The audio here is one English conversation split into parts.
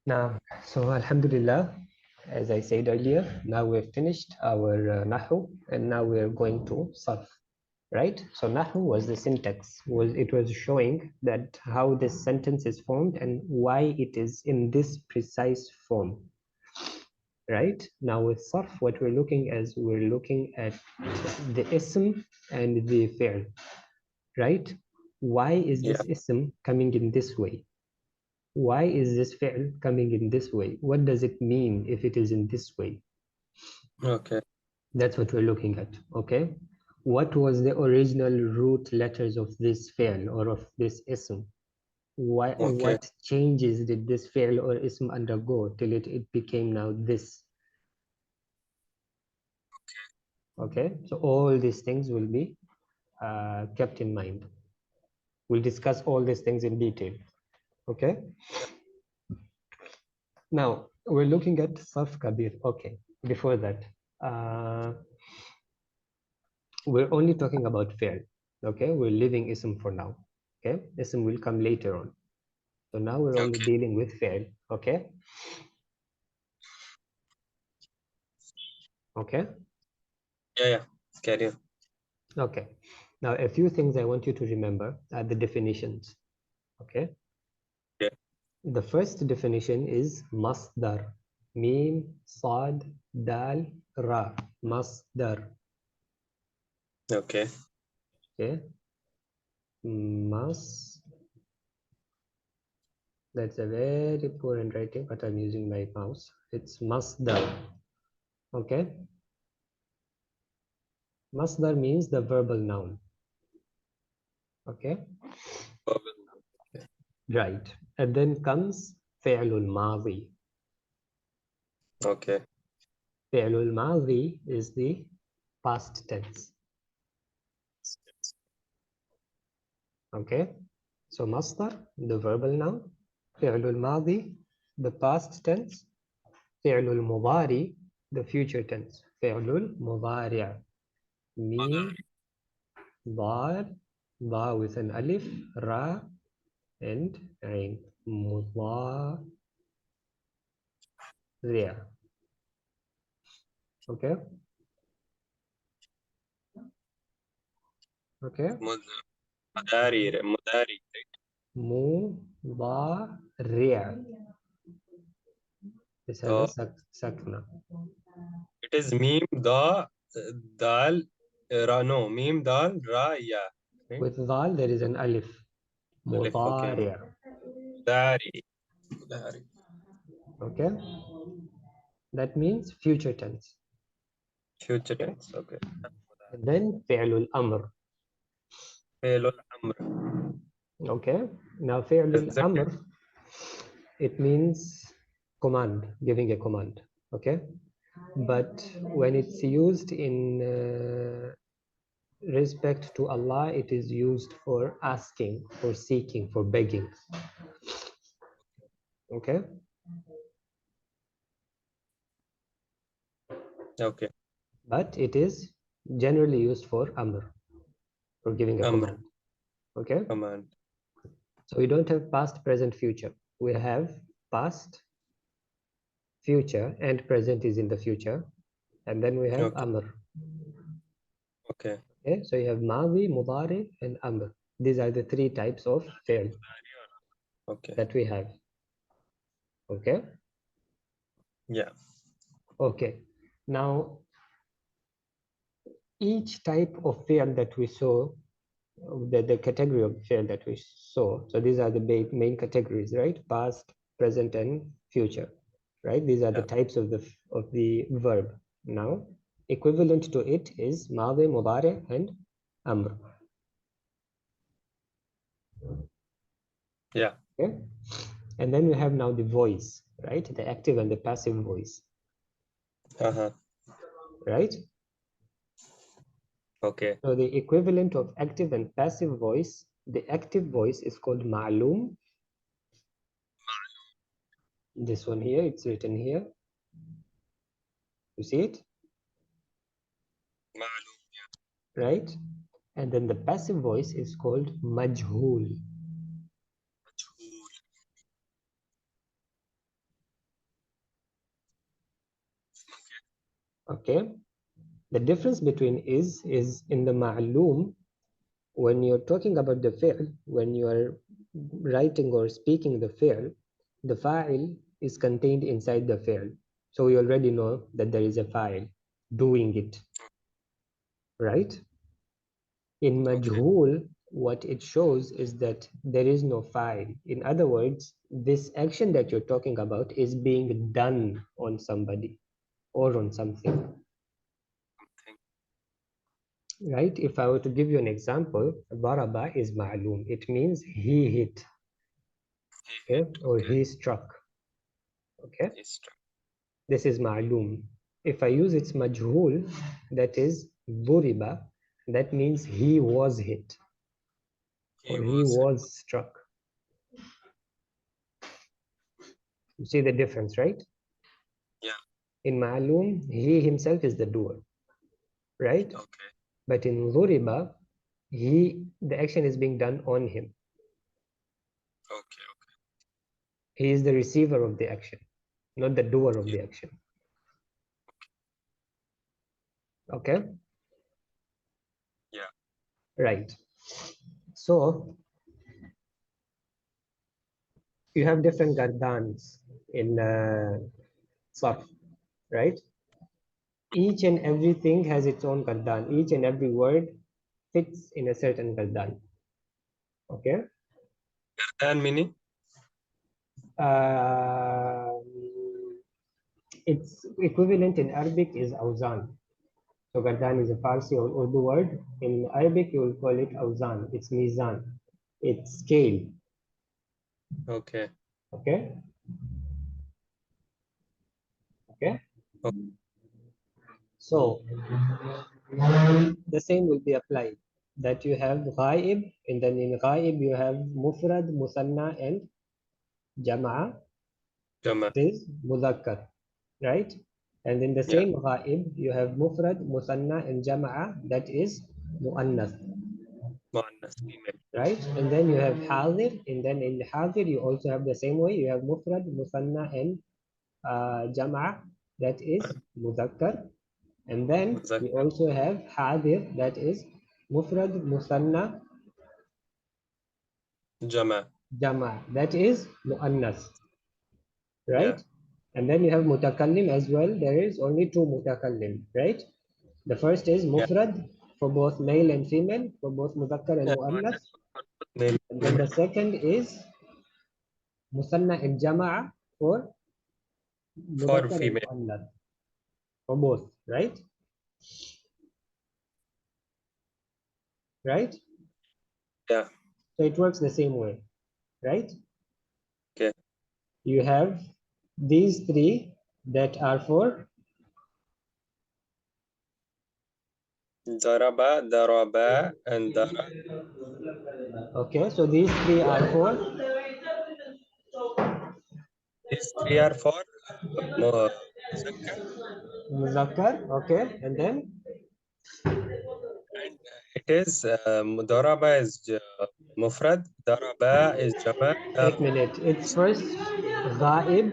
Now, so Alhamdulillah, as I said earlier, now we've finished our Nahu, and now we're going to Sarf, right? So Nahu was the syntax, it was showing that how this sentence is formed and why it is in this precise form, right? Now with Sarf, what we're looking at the ism and the fi'l, right? Why is Yeah. this ism coming in this way? Why is this fi'l coming in this way? What does it mean if it is in this way? Okay. That's what we're looking at, okay? What was the original root letters of this fi'l or of this ism? Okay. What changes did this fi'l or ism undergo till it became now this? Okay, so all these things will be kept in mind. We'll discuss all these things in detail, okay? Now, we're looking at Sarf Kabir. Okay, before that, we're only talking about fi'l. Okay, we're leaving ism for now. Okay, ism will come later on. So now we're only Okay. dealing with fi'l. Okay, okay, Yeah. Yeah. Carry on. okay. Now, a few things I want you to remember are the definitions. Okay, Yeah. the first definition is masdar. Mim, sad, dal, ra. Masdar. Okay. Okay, mas. That's a very poor handwriting, but I'm using my mouse. It's masdar. Okay, masdar means the verbal noun. Okay, right. And then comes fi'lul madi. Okay. Fi'lul madi is the past tense. Okay, so masdar, the verbal noun. Fi'lul madi, the past tense. Fi'lul mudari, the future tense. Fi'lul mudari. Mim, dar, ba with an alif, ra, and ain. Mudari. Okay, okay. Mudari. Mudari. This has a So sakna. it is meme da dal ra. No, meme dal ra ya. Right? With dal, there is an alif. Alif. Okay. Mudari. Mudari. Mudari. Okay, that means future tense. Future Okay, tense. Okay. and then fi'lul amr. Fail amr. Okay, now Is fi'lul that amr, it means command, giving a command. Okay, but when it's used in respect to Allah, it is used for asking, for seeking, for begging. Okay, okay? but it is generally used for amr, for giving a Amr command. Okay, command. so we don't have past, present, future. We have past, future, and present is in the future, and then we have Okay. amr. Okay. Okay, so you have madi, mudari, and amr. These are the three types of fi'l Okay. that we have. Okay, Yeah. okay. Now, each type of fi'l that we saw, the category of fi'l that we saw, so these are the main categories, right? Past, present, and future, right? These are the Yeah. types of the verb. Now, equivalent to it is madi, mudari, and amr. Yeah. Okay, and then we have now the voice, right? The active and the passive voice, Uh-huh. right? Okay. So the equivalent of active and passive voice, the active voice is called ma'loom. This one here, it's written here. You see it, Ma'lum. right? And then the passive voice is called majhul. Okay. The difference between is in the ma'loom. When you're talking about the fi'l, when you are writing or speaking the fi'l, the fa'il is contained inside the fi'l. So we already know that there is a fa'il doing it, right? In majhul, what it shows is that there is no fa'il. In other words, this action that you're talking about is being done on somebody or on something, right? If I were to give you an example, Baraba is ma'loom. It means he hit, okay, or he struck, okay? This is ma'loom. If I use its majhul, that is duriba, that means he was hit or he was struck. You see the difference, right? Yeah. In ma'loom, he himself is the doer, right? Okay. But in duriba, the action is being done on him. Okay. He is the receiver of the action, not the doer of the action. Okay? Yeah. Right. So you have different gardans in Sarf, right? Each and everything has its own gardan. Each and every word fits in a certain gardan. Okay? And meaning? Um, its equivalent in Arabic is awzan. So gardan is a Farsi or Urdu word. In Arabic, you will call it awzan. It's mizan. It's scale. Okay. Okay? Okay? Okay. So the same will be applied. That you have ghaib, and then in ghaib you have mufrad, musanna, and jama'a. Jama. It is mudhakkar, right? And in the Yeah. same ghaib, you have mufrad, musanna, and jama'a, that is muannath, Muannas, female. right? And then you have hadir, and then in hadir, you also have the same way. You have mufrad, musanna, and jama'a, that is mudhakkar. And then you Muzakkar. also have hadir, that is mufrad, musanna, Jama. jama, that is muannas, Yeah. right? And then you have mutakallim as well. There is only two mutakallim, right? The first is Yeah. mufrad for both male and female, for both mudakkar and Yeah. muannas. Muannas for both male And and then the female. second is musanna and jama'a for For mudakkar and female. muannas, for both, right? Right? Yeah. So it works the same way, right? Okay. You have these three that are for, Daraba, daraba, and dara. okay, so these three are for These three are for Muzakkar, muzakkar, okay, and then and it is daraba is mufrad, daraba is jama, एक minute, it's first ghaib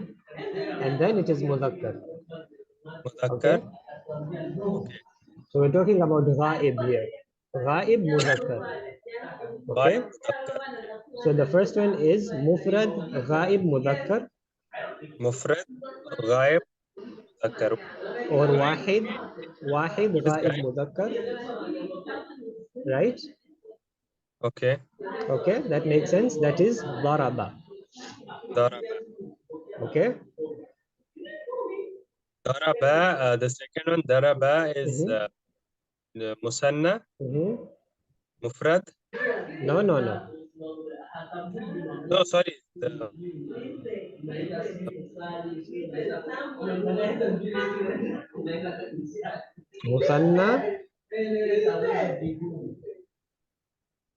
and then it is muzakkar, okay? muzakkar. Okay. So we're talking about ghaib here. Ghaib muzakkar, okay? Ghaib, muzakkar. So the first one is mufrad ghaib muzakkar Mufrad, ghaib, muzakkar. or Ghaib, wahid what is ghaib ghaib? muzakkar, right? Okay. Okay, that makes sense. That is daraba, Daraba. okay? Daraba, the second one, daraba is Mm-hmm. musanna, Mm-hmm. mufrad. No, no, no. No, sorry. Musanna.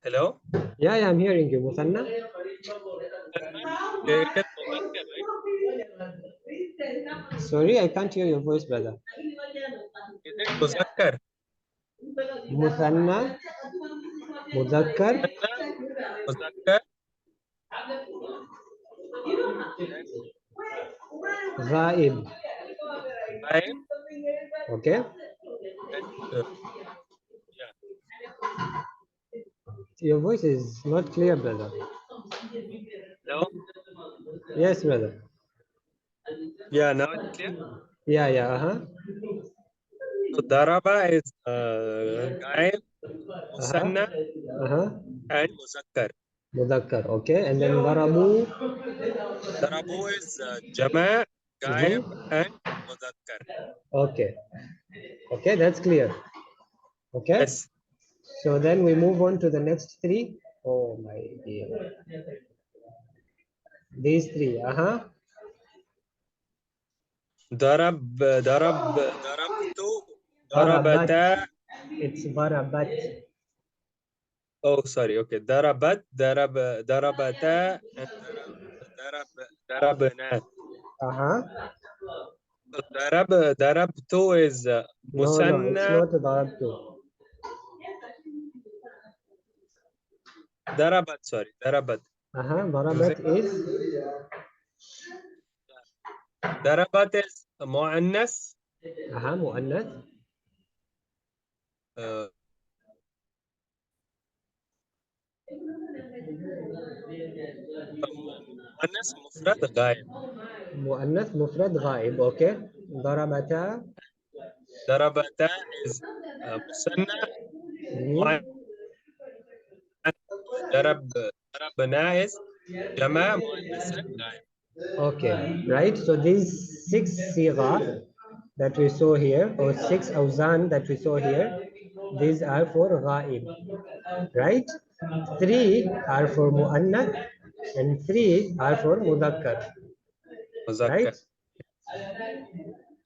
Hello? Yeah, yeah, I'm hearing you. Musanna. Musanna, it is muzakkar, right? Sorry, I can't hear your voice, brother. Is it muzakkar? Musanna, Muzakkar, Musanna, muzakkar, then Ghaib. ghaib, Okay. And yeah. Your voice is not clear, brother. Hello? Yes, brother. Yeah, now it's clear. Yeah, yeah. So daraba is gaib, musanna, Uh-huh. and muzakkar. Mudakkar. Okay. And then darabu. Darabu is jama, gaib, and muzakkar. Okay. Okay, that's clear. Okay. Yes. So then we move on to the next three. Oh my dear. These three. Uh-huh. Darabtu, Barabat. darabata. It's barabat. Oh, sorry. Okay. Darabata, and darabna. Uh-huh. So darabtu is No, no, it's musanna. not darabtu. Darabat, sorry. Darabat. Uh-huh. Barabat Using is darabat is muannas. uh-huh, muannath. Uh, muannas mufrad ghaib. Muannath mufrad ghaib. Okay. Darabata. Darabata is musanna. Mhm. Darabna is jama muannas and ghaib. Okay, right. So these six sigha that we saw here, or six awzan that we saw here, these are for ghaib, right? Three are for muannath and three are for mudhakkar, right? Muzakkar.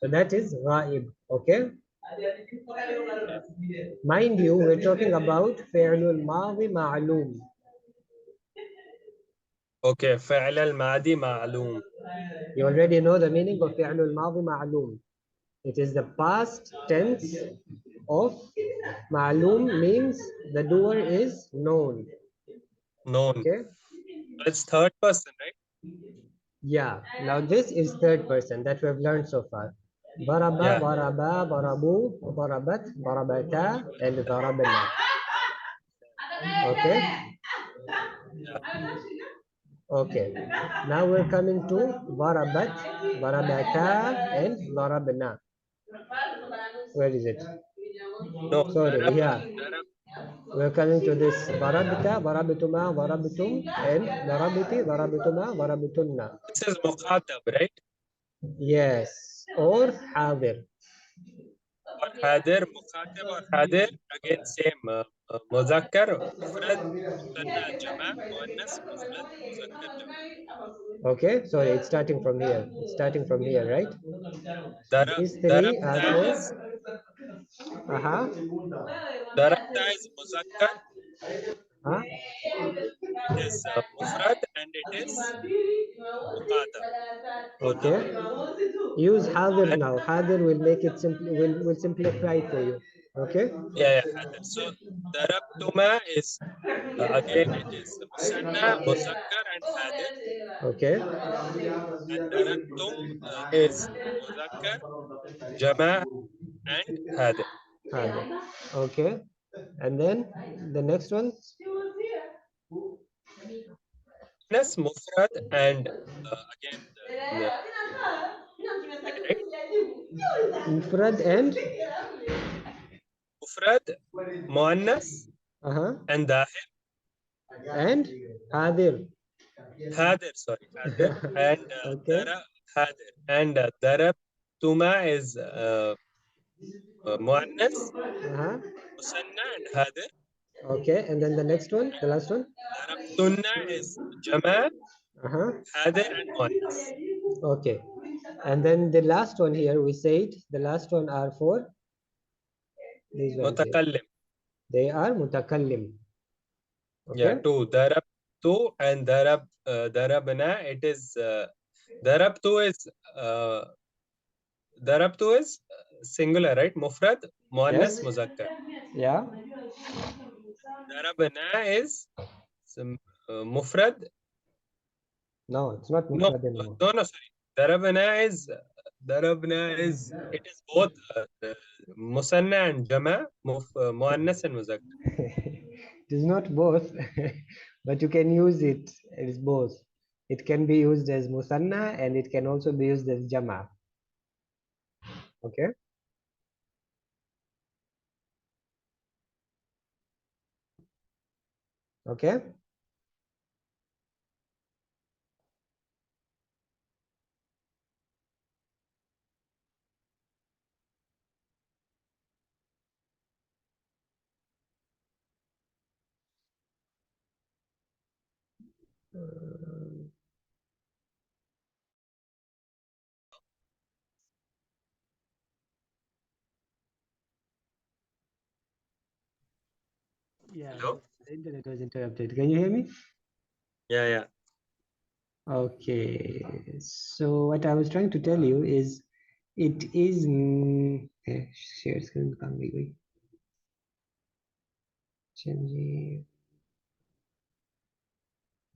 So that is ghaib, okay? Yeah. Mind you, we're talking about fi'lul madi ma'loom. Okay. فعل الماضي معلوم. You already know the meaning of fi'lul madi ma'loom. It is the past tense of ma'loom, means the doer is known. Known. Okay. It's third person, right? Yeah. Now this is third person that we have learned so far. Baraba, Yeah. baraba, barabu, barabat, barabata, and darabna. Okay. Yeah. Okay. Now we're coming to barabat, barabata, and darabna. Where is it? No. Sorry. Yeah. Darab. We're coming to this barabita, barabituma, barabitum, and barabiti, barabituma, barabitunna. This is muqatab, right? Yes, or hadir. Or hadir, muqatab or hadir. Again, same. Muzakkar, mufrad, musanna, jama, muannas, mufrad, muzakkar, jama. Okay, sorry, it's starting from here. It's starting from here, right? These three are Darabta for. is Uh-huh. darabta is muzakkar. Huh? It is mufrad and it is muqatab. Okay. Muzakkar. Use hadir And now. Hadir will make it simple. Will simplify for you. Okay. yeah, yeah, hadir. So darabtuma is again it is musanna, muzakkar, and hadir. Okay. And darabtum is muzakkar, jama, and hadir. Hadir. Okay. And then the next one. Plus mufrad and again the right? Mufrad and Mufrad, muannas, uh-huh. and dahir. And hadir. Hadir, sorry, hadir. And Okay. hadir. And darabtuma is muannas, Uh-huh. musanna, and hadir. Okay. And then the next one, the last one. Darabtunna is jama, Uh-huh. hadir, and muannas. Okay. And then the last one here, we said the last one are for these ones here. Mutakallim. They are mutakallim. Yeah, Okay. two. Darabtu and darabna. It is darabtu is uh, darabtu is singular, right? Mufrad, muannas, Yes. muzakkar. Yeah. Darabna is mufrad. No, it's not No, mufrad anymore. no, no, sorry. Darabna is ضربنا is it is both musanna and jama muannas and muzakkar. It is not both, but you can use it. It is both. It can be used as musanna and it can also be used as jama. Okay. Okay. Yeah, Hello? the internet was interrupted. Can you hear me? Yeah. Okay. So what I was trying to tell you is it is share screen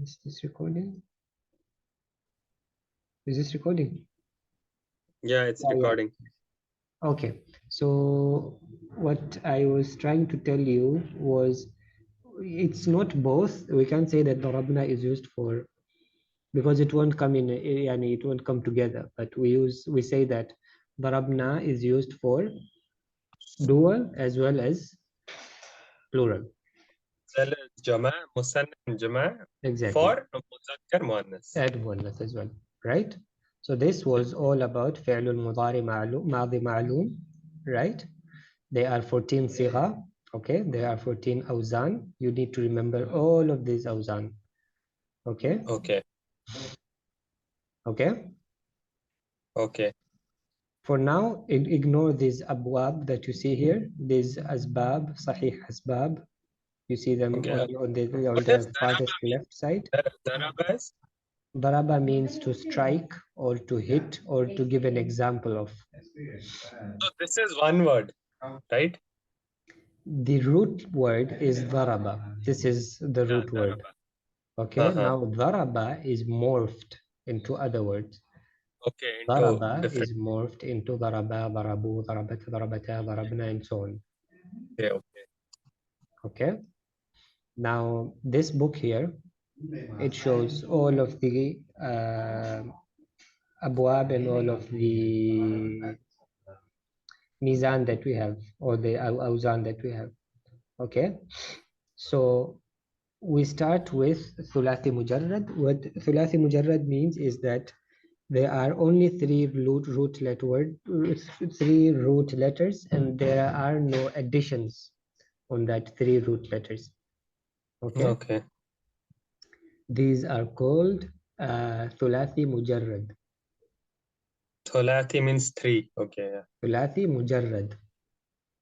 is this recording? Is this recording? Yeah, it's Yeah. recording. Okay. So what I was trying to tell you was it's not both. We can't say that darabna is used for because it won't come in and it won't come together. But we say that darabna is used for dual as well as plural. Jama, musanna and jama Exactly. for muzakkar muannas. Add muannath as well, right? So this was all about fi'lul mudari ma'lum, madi ma'lum, right? There are 14 sigha, okay? There are 14 awzan. You need to remember all of these awzan, okay? Okay. Okay? Okay. For now, ignore these abwab that you see here. These asbab, sahih asbab. You see them Okay. on What does the daraba farthest mean? left side. Daraba is? Daraba means to strike or to hit or to give an example of. So this is one word, right? The root word is daraba. This is the Yeah, root word. daraba. Okay, now daraba is morphed into other words. Okay, into Daraba different. is morphed into daraba, darabu, darabat, darabata, darabna, and so on. Okay. Okay, now this book here, it shows all of the abwab and all of the mizan that we have, or the awzan that we have. Okay, so we start with thulathi mujarrad. What thulathi mujarrad means is that there are only three three root letters, and there are no additions on that three root letters. Okay, Okay. these are called thulathi mujarrad. Thulathi means three. Okay. Yeah. Thulathi mujarrad.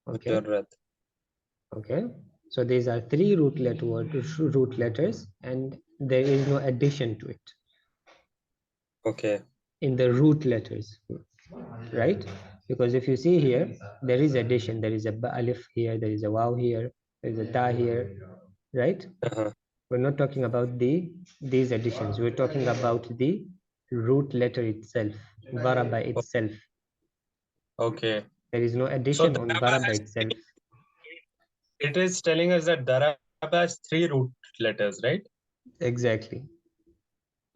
Okay, Mujarrad. okay. So these are three root letters, and there is no addition to it Okay. in the root letters, right? Because if you see here, there is addition. There is a alif here, there is a waw here, there is a ta here, right? Uh-huh. We're not talking about these additions. We're talking about the root letter itself, daraba itself. Okay. There is no So addition on daraba daraba has itself. it is telling us that daraba has three root letters, right? Exactly.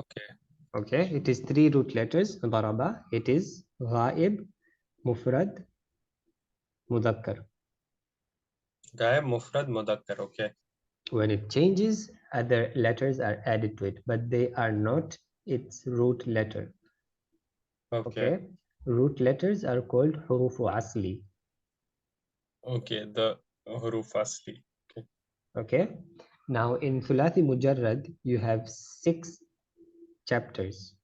Okay. Okay, it is three root letters. Daraba. It is ghaib, mufrad, mudakkar. Ghaib, mufrad, mudakkar. Okay. When it changes, other letters are added to it, but they are not its root letter. Okay. Okay, root letters are called hurufu asli. Okay. The huruf asli. Okay. Okay, now in thulathi mujarrad you have 6 chapters,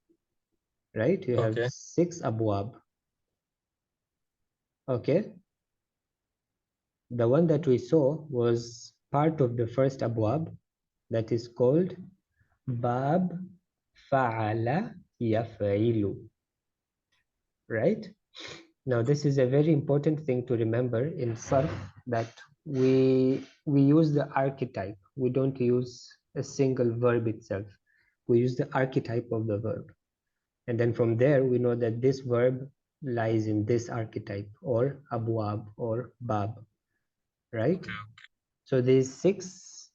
right? You have Okay. 6 abwab. Okay, the one that we saw was part of the first abwab, that is called bab fa'ala yaf'ilu, right? Now this is a very important thing to remember in Sarf, that we use the archetype. We don't use a single verb itself. We use the archetype of the verb. And then from there we know that this verb lies in this archetype, or abwab or bab, right? So these six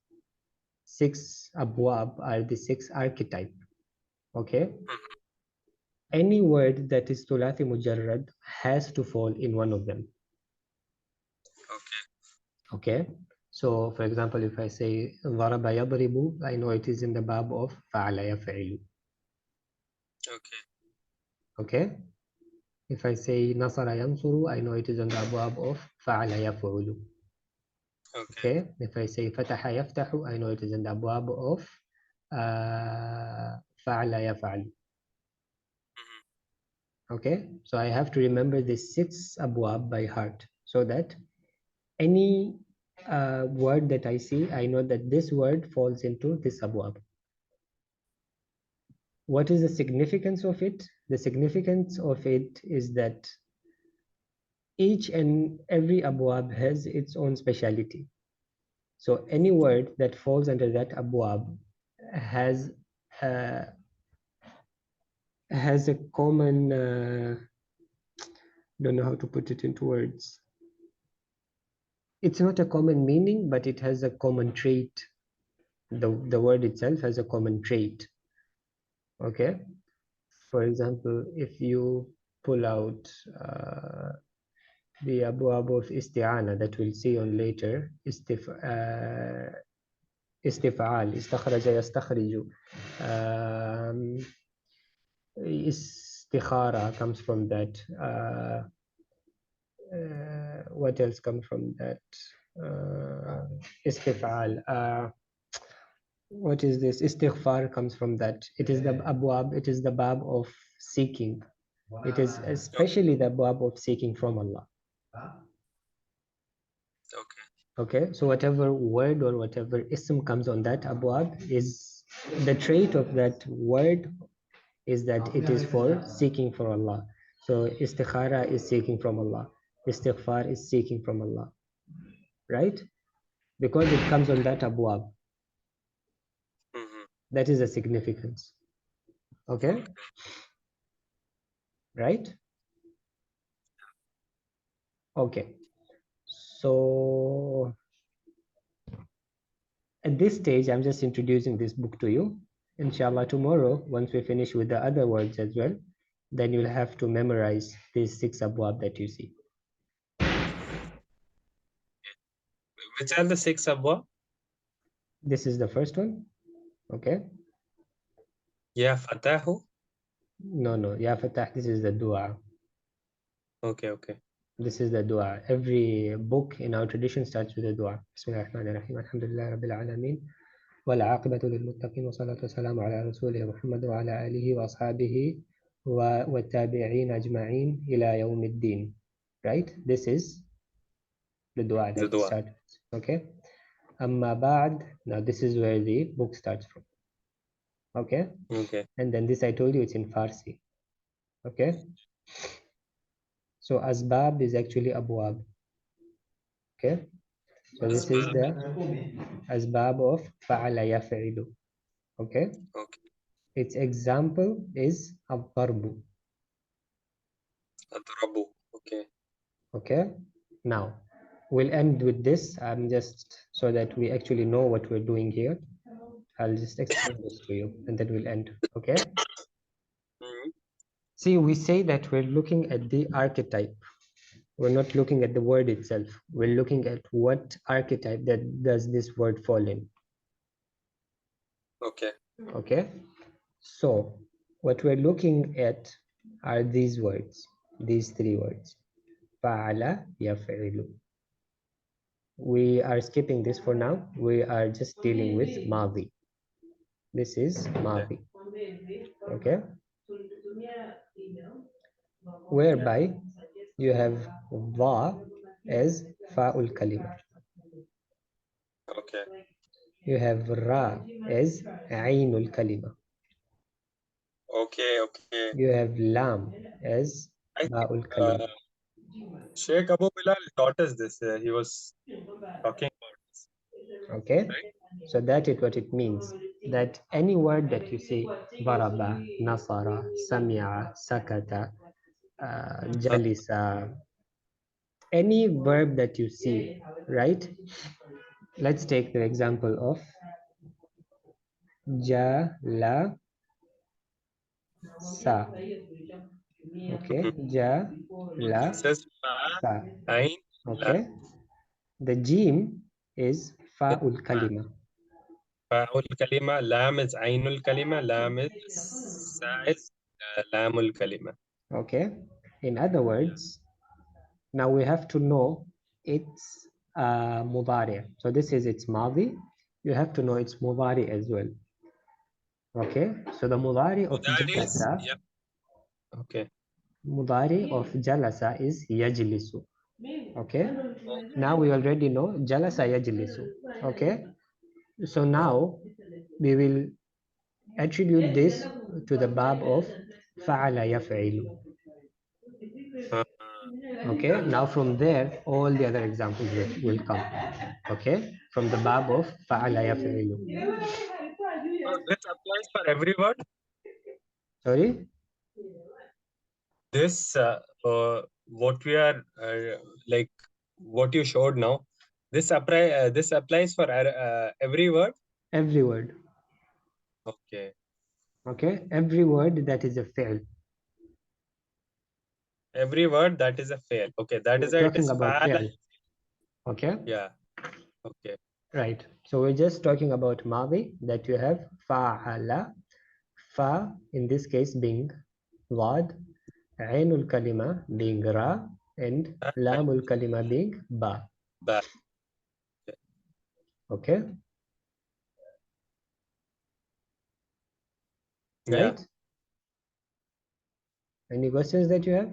abwab are the six archetype. Okay, any word that is thulathi mujarrad has to fall in one of them. Okay, so for example, if I say ضرب يضرب, I know it is in the bab of فعل يفعل. Okay, if I say نصر ينصر, I know it is in the bab of فعل يفعل. Okay, if I say فتح يفتح, I know it is in the bab of فعل يفعل. Okay, so I have to remember the six abwab by heart, so that any word that I see, I know that this word falls into this abwab. What is the significance of it? The significance of it is that each and every abwab has its own speciality. So any word that falls under that abwab has uh, a common, don't know how to put it into words. It's not a common meaning, but it has a common trait. The word itself has a common trait. Okay, for example, if you pull out the abwab of isti'ana that we'll see on later, istif'al, istakhraja yastakhriju, istikhara comes from that. What else comes from that? Istif'al. What is this? Istighfar comes from that. It is the abwab, it is the bab of seeking. It is especially the bab of seeking from Allah. Okay, so whatever word or whatever ism comes on that abwab, is the trait of that word is that it is for seeking for Allah. So istikhara is seeking from Allah. Istighfar is seeking from Allah. Right? Because it comes on that abwab. That is the significance. Okay? Right? Okay. So at this stage, I'm just introducing this book to you. Inshallah, tomorrow, once we finish with the other words as well, then you'll have to memorize these six abwab that you see. Which are the six abwab? This is the first one. Okay. Ya Fatahu. No. Ya Fatah, this is the dua. Okay. This is the dua. Every book in our tradition starts with a dua. Bismillahirrahmanirrahim. Alhamdulillah Rabbil Alameen. والعاقبة للمتقين والصلاة والسلام على رسوله محمد وعلى آله وأصحابه والتابعين أجمعين إلى يوم الدين. Right? This is the dua that it starts with. Okay? Amma ba'd. Now this is where the book starts from. Okay? And then this I told you it's in Farsi. Okay? So asbab is actually abwab. Okay? So this is the asbab of fa'ala yaf'ilu. Okay? Its example is ad-darbu. Okay? Now, we'll end with this. I'm just, so that we actually know what we're doing here, I'll just explain this to you and then we'll end. Okay? See, we say that we're looking at the archetype. We're not looking at the word itself. We're looking at what archetype that does this word fall in. Okay? So, what we're looking at are these words, these three words. Fa'ala yaf'ilu. We are skipping this for now. We are just dealing with Madi. This is Madi. Okay? Whereby you have Va as Fa'ul Kalima. You have Ra as Ainul Kalima. You have Lam as Ba'ul Kalima. Sheikh Abu Bilal taught us this. He was talking about this. Okay? So that is what it means. That any word that you say, Baraba, Nasara, Sami'a, Sakata, jalisa, any verb that you see, right? Let's take the example of jalasa. Okay, This is fa, jalasa. ain, la. Okay, the jim is fa'ul kalima. Fa'ul kalima, lam is ainul kalima, lam is sa is lamul kalima. Okay, in other words, now we have to know its mudari. So this is its madi. You have to know its mudari as well. Okay, so the mudari of That is, jalasa, yeah. Okay. mudari of jalasa is yajlisu. Okay, now we already know jalasa yajlisu. Okay, so now we will attribute this to the bab of fa'ala yaf'ilu. Uh, Okay, now from there all the other examples will come. Okay, from the bab of fa'ala yaf'ilu. this applies for every word. Sorry, This, what we are like, what you showed now. This applies for every word. every word. Okay. Okay, every word that is a fi'l. Every word that is a fail. Okay, that We're is why it talking is about fa'ala. fi'l. Okay, Yeah. Okay. right. So we're just talking about madi, that you have fa'ala, fa in this case being wad, ainul kalima being ra, and And lamul kalima being ba. ba. Okay, Yeah. right? Any questions that you have?